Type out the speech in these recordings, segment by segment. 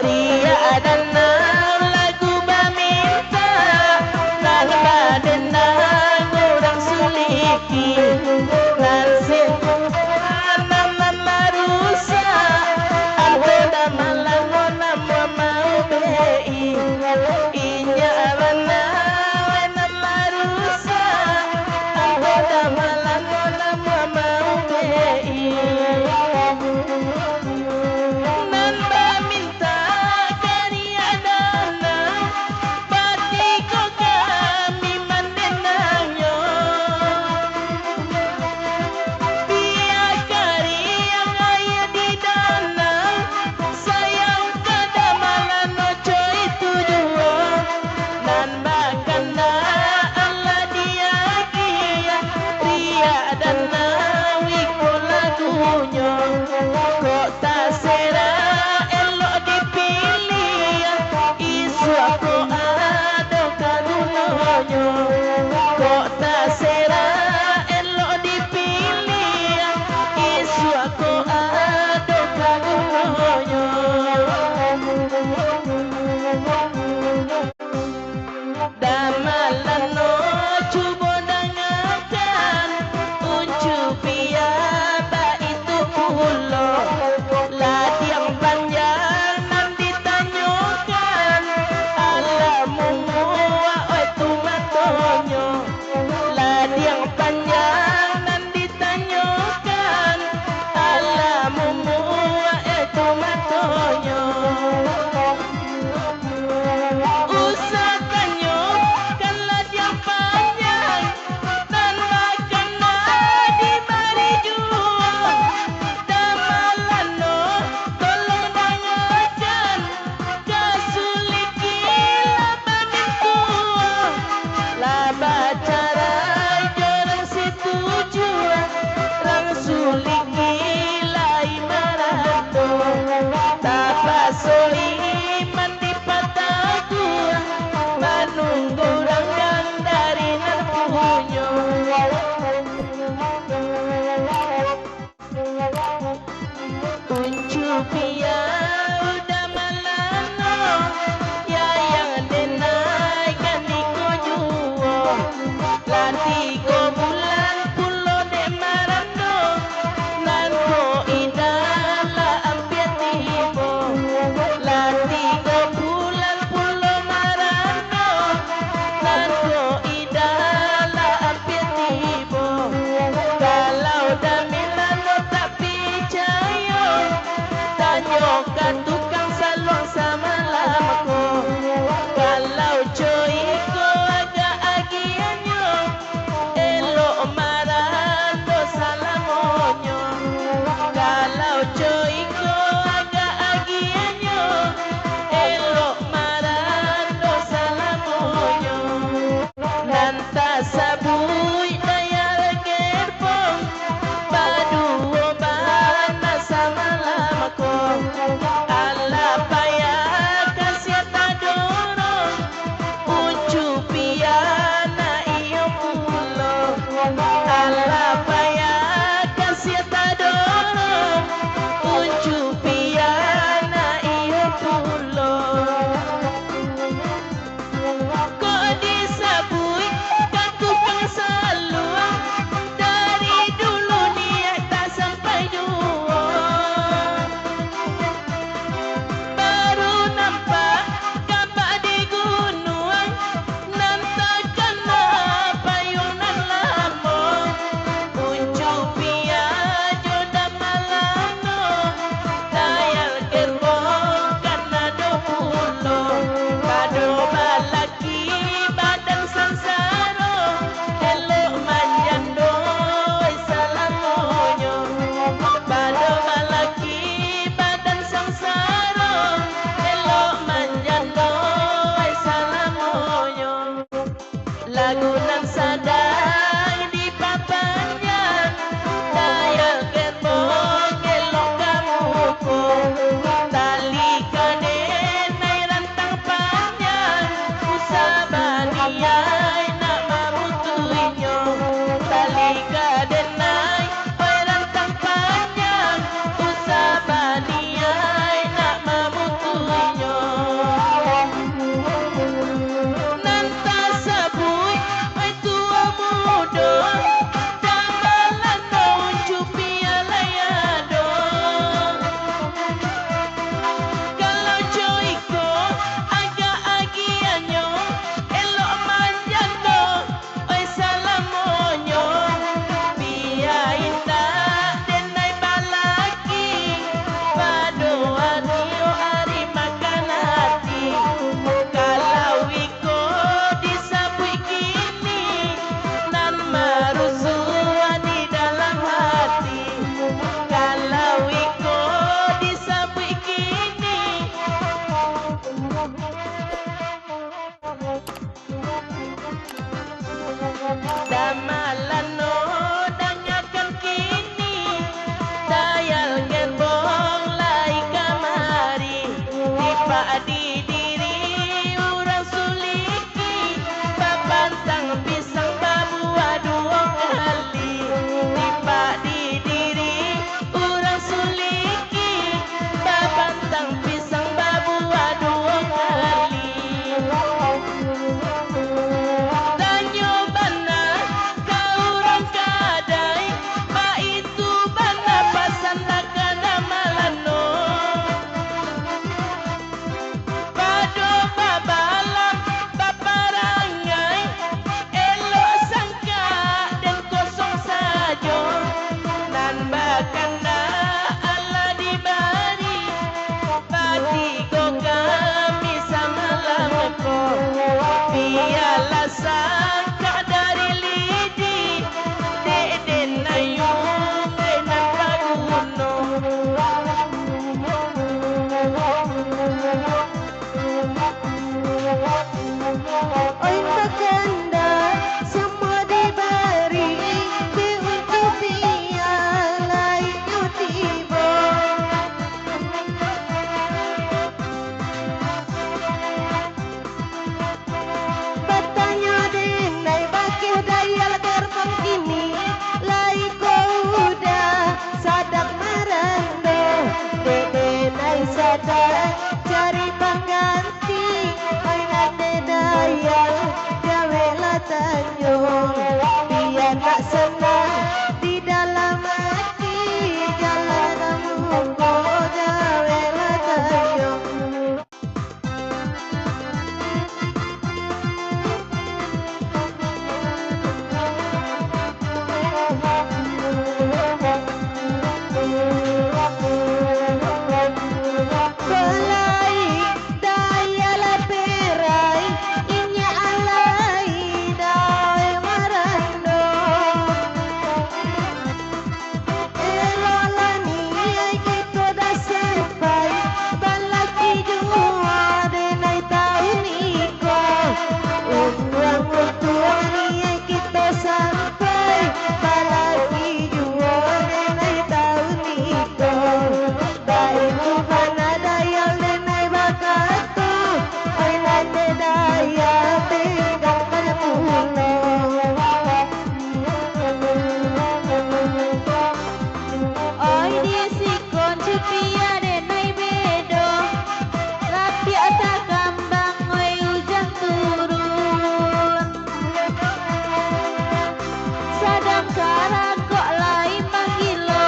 Ria dan lagu meminta nan badenang orang suliki nan nan marusa antoda malango nama mau bei inya alana nan marusa antoda malango nama mau bei nan meminta karya dana batiko kami mandenangyo biar karya ngaya di dana sayang kadamalan noco itu jua nan bakana Allah dia kia ria dana wiko lagunya kok tak sera elok dipilih isu aku ada kadunonyo kok tak sera elok dipilih isu aku ada kadunonyo damalan no cubo dangakan uncu pia itu pulo ladi yang panjang nan ditanyakan alamu mua itu matonyo ladi yang panjang nan ditanyakan alamu mua itu matonyo usahakanyo kan ladi yang panjang dan makan di mari jua damalano tolong bangakan kasuliki labanin tua laba cara jorang situ jua rang suliki lai marato tapa soli mandi pataku menunggu ranggang dari nerpunyo uncu pia udah malano ya yang denai kan dikojuo lati ko bulan pulo de marando nan ko idala ampiat tibo lati ko bulan pulo marando nan ko idala ampiat tibo kalau dah milano tak percaya tanya Pak di diri urang suliki babantang pisang babua dua kali di Pak di diri urang suliki babantang pisang babua dua kali tanyo bana kau orang kadai Pak itu bana pasan nakana malano Pado babalang baparangai elok sangka dan kosong saja nan bakanda Allah dibari pati ko kami sama lamko biarlah sangka dari lidi deden ayung enak paguno Oi baganda semua diberi untuk pialanya tiba Bertanya denai bakil dayal gerbang ini Lai udah sadak merendo Denai sadak cari pengganti Oi nade dayal gawelah tanjung Biar tak senang di dalam hati Jalan muka gawelah tanjung Belai dayal perai inya alai dai marando Elolani gitu dah sampai balaki jua denai tahun iko Unduang ni kita sampai balaki jua denai tahun iko Dai mana dayal denai bakatu Oi nade dayal tinggalkan puno Oi disikon cepia denai bedo Rapi atas kambang oi hujan turun Sadang karang kok lain manggilo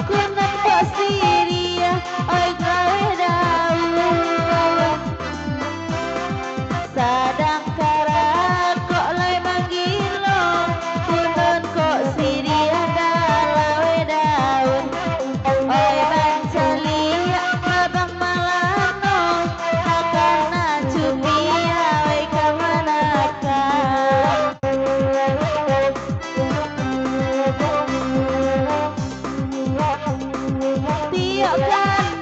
Kunat kok siria oi gawe daun Sadang karang kok lain manggilo Kunat kok siria gawe daun Oi bancalia babang malano Akana cumia oi kamanaka Tiok kan